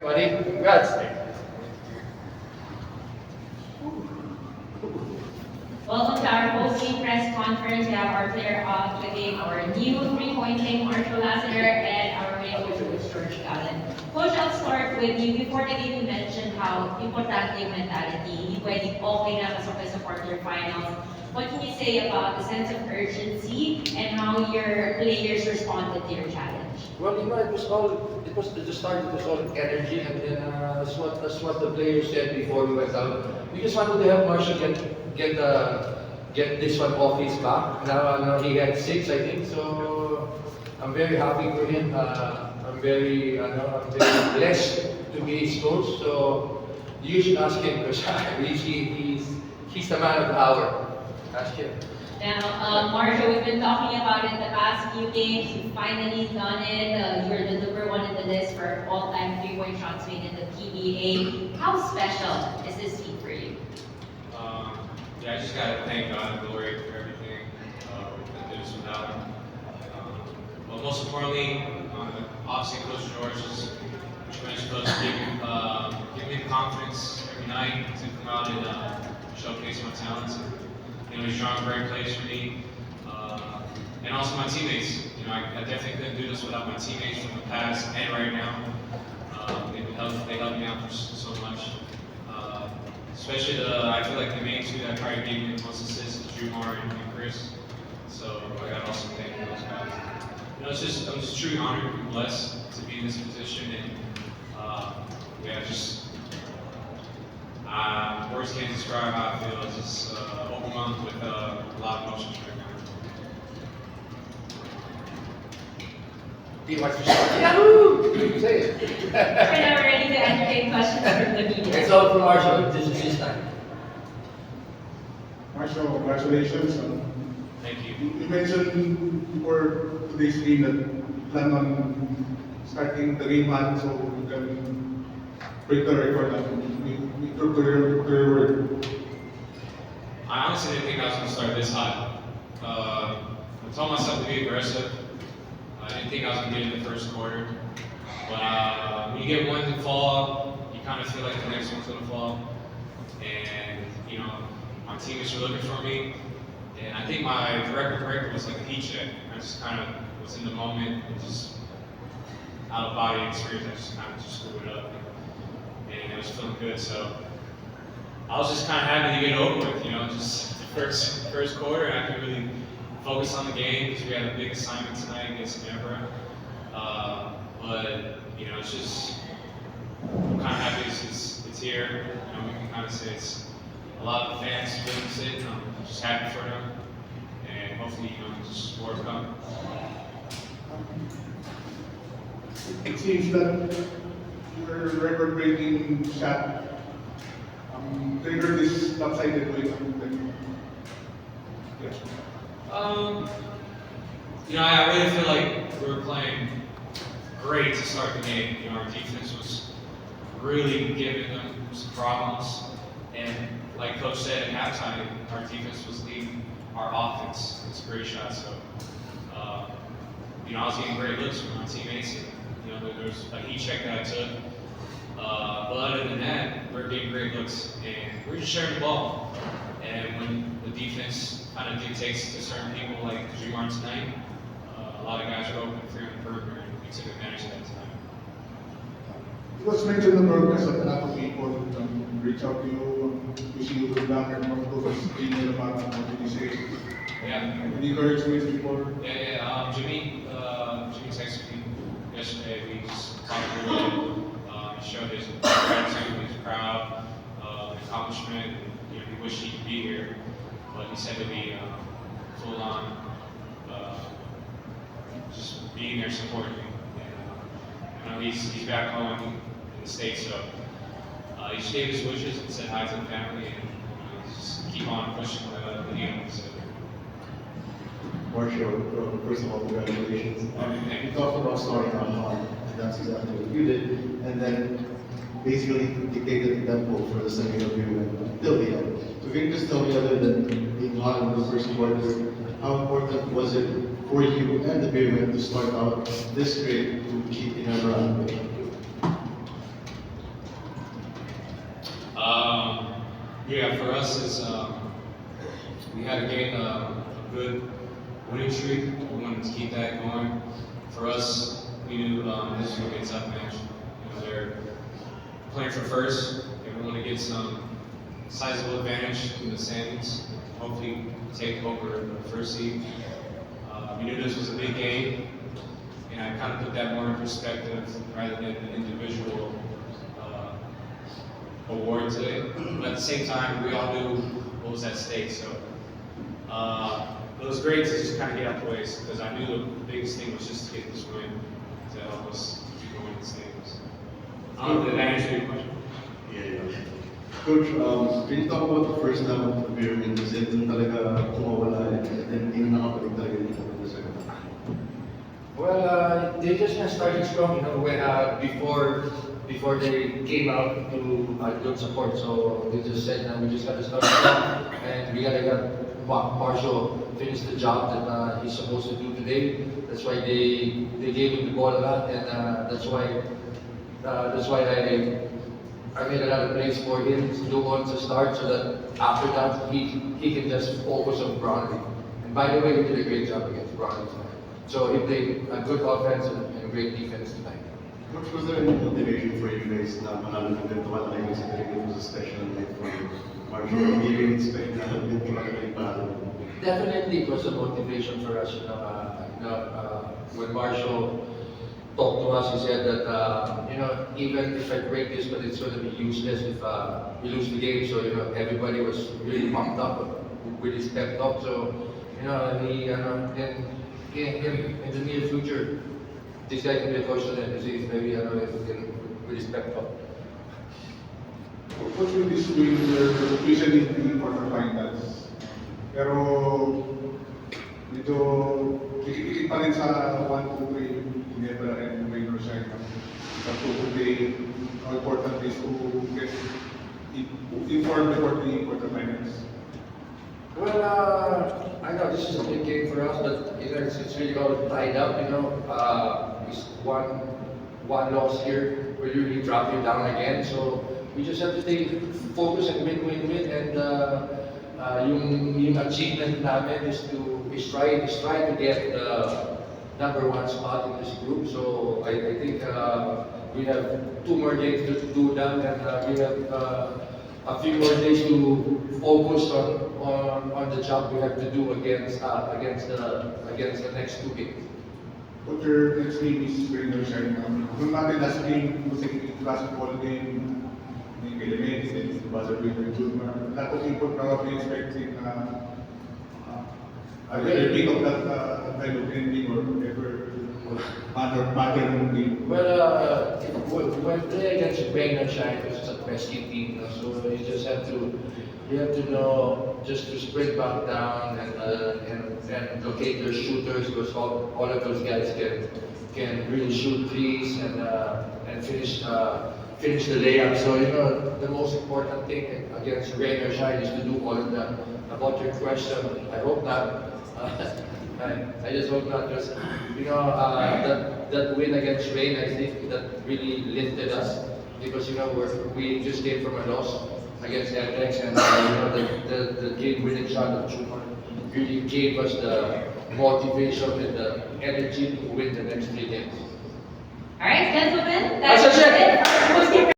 Buddy, congrats. Welcome to our post-game press conference. We have our player of the game, our new three-point king, Marshall Lassiter, and our main coach, George Gallen. Coach, I'll start with you. Before the game, you mentioned how importante yung mentality. Hindi pwedeng okay na pasok sa quarterfinals. What can you say about the sense of urgency and how your players responded to your challenge? Well, at the start, it was all energy, and then that's what the players said before we went out. We just wanted to help Marshall get this one off his back. Now he had 6, I think, so I'm very happy for him. I'm very blessed to be his coach, so you should ask him because he's the man of the hour. Ask him. Now, Marshall, we've been talking about it the past few games. You've finally done it. You're the number one in the list for all-time three-point shots made in the PBA. How special is this feat for you? Yeah, I just gotta thank God and glory for everything. We couldn't do this without him. But most importantly, obviously Coach George is tremendous coach, giving me the confidence every night to come out and showcase my talents. He's drawing great plays for me, and also my teammates. I definitely couldn't do this without my teammates from the past and right now. They helped me out for so much. Especially I feel like the main two that probably gave me the most assists is Jumar and Chris. So I got also thank those guys. I'm just truly honored and blessed to be in this position, and words can't describe how I feel. It's just overwhelmed with a lot of emotions right now. Do you want to start? Yahoo! Say it. We're now ready to entertain questions from the media. It's all for Marshall. This is his time. Marshall, congratulations. Thank you. You mentioned before today's game that you plan on starting the game hot so you can break the record and we took the real word. I honestly didn't think I was going to start this hot. I told myself to be aggressive. I didn't think I was going to get in the first quarter. But when you get one to fall, you kind of feel like the next one's going to fall. And, my teammates were looking for me. And I think my record breaker was like a heat check. I just kind of was in the moment and just out of body experience. I just kind of just screwed it up. And it was feeling good. So I was just kind of happy to get over with, just the first quarter. I could really focus on the game because we had a big assignment tonight against Canberra. But it's just I'm kind of happy it's here. We can kind of say it's a lot of the fans witness it. And I'm just happy for them, and hopefully just more to come. It seems that your record-breaking shot triggered this lopsided win. Yes. I really feel like we were playing great to start the game. Our defense was really giving them some problems, and like Coach said at halftime, our defense was leading our offense. It's a great shot. So, I was getting great looks from my teammates, and there was a heat check that I took. But other than that, we're getting great looks, and we're just sharing the ball. And when the defense kind of dictates to certain people like Jumar tonight, a lot of guys are open for him in the perimeter, and we took advantage of that tonight. It was mentioned in the broadcast that a lot of people reach out to you, wishing you good luck, and of course, email about what did you say? Yeah. Any encouragement before? Yeah. Jimmy texted me yesterday. We just talked a little bit. He showed his gratitude, he's proud of the accomplishment, and he wished he could be here. But he said to be full on, just being there supporting me. And he's back home in the States, so he just gave his wishes and said hi to the family, and just keep on pushing the needle. So. Marshall, first of all, congratulations. You talked about starting out hard, and that's exactly what you did, and then basically dictated the tempo for the second of you until the end. So can you just tell me, other than being hot in the first quarter, how important was it for you and the Beermen to start out this great to keep in around? Yeah, for us is we had a game, a good winning streak. We wanted to keep that going. For us, we knew this was going to be a tough match. You know, they're playing for first, and we want to get some sizable advantage in the standings. Hopefully, take over the first seed. We knew this was a big game, and I kind of put that more in perspective rather than an individual award today. But at the same time, we all knew what was at stake. So it was great to just kind of get out the way because I knew the biggest thing was just to get this win to help us keep going in the standings. I don't know if that answered your question. Yeah. Coach, can you talk about the first half of the pyramid? Kasi doon talaga kumawala and then hindi na nakabalik talaga dito in the second half. Well, they just started strong, you know, when before they came out to good support. So they just said, we just got to start strong, and we got to get Marshall finish the job that he's supposed to do today. That's why they gave him the ball a lot, and that's why I made a lot of plays for him to do on to start, so that after that he can just focus on Brownlee. And by the way, he did a great job against Brownlee tonight. So he played a good offense and great defense tonight. Coach, was there any motivation for you guys na manalo ng ganito kalaki considering it was a special night for Marshall? Hindi rin expect na ganito kalaki yung panalo? Definitely, it was a motivation for us. When Marshall talked to us, he said that even if I break this, but it's going to be useless if we lose the game. So everybody was really pumped up, really stepped up. So in the near future, this guy can be a coach to them. Maybe if he can really step up. Coach, with this win, we're usually in quarterfinals. Pero medyo dikit-dikit pa rin sa 1, 2, 3 Ginebra and Raynor side. But today, how important is to get informed before the quarterfinals. Well, I know this is a big game for us, but it's really all tied up. It's one loss here will really drop you down again. So we just have to stay focused and win, and yung achievement namin is try to get the #1 spot in this group. So I think we have 2 more games to do that, and we have a few more days to focus on the job we have to do against the next 2 games. But your next game is Raynor side. Nung natin last game, was a basketball game, yung elements, and buzzer beater, a lot of people probably expecting a repeat of that kind of ending or whatever pattern game. Well, when play against Raynor Shine, it's a pesky team, so you just have to know just to sprint back down and locate their shooters, because all of those guys can really shoot threes and finish the layup. So the most important thing against Raynor Shine is to do all of that. About your question, I hope not. I just hope not, because that win against Rain, I think that really lifted us, because we just came from a loss against LX, and the game-winning shot of Chumar really gave us the motivation and the energy to win the next 3 games. All right, gentlemen, That's that's it. it.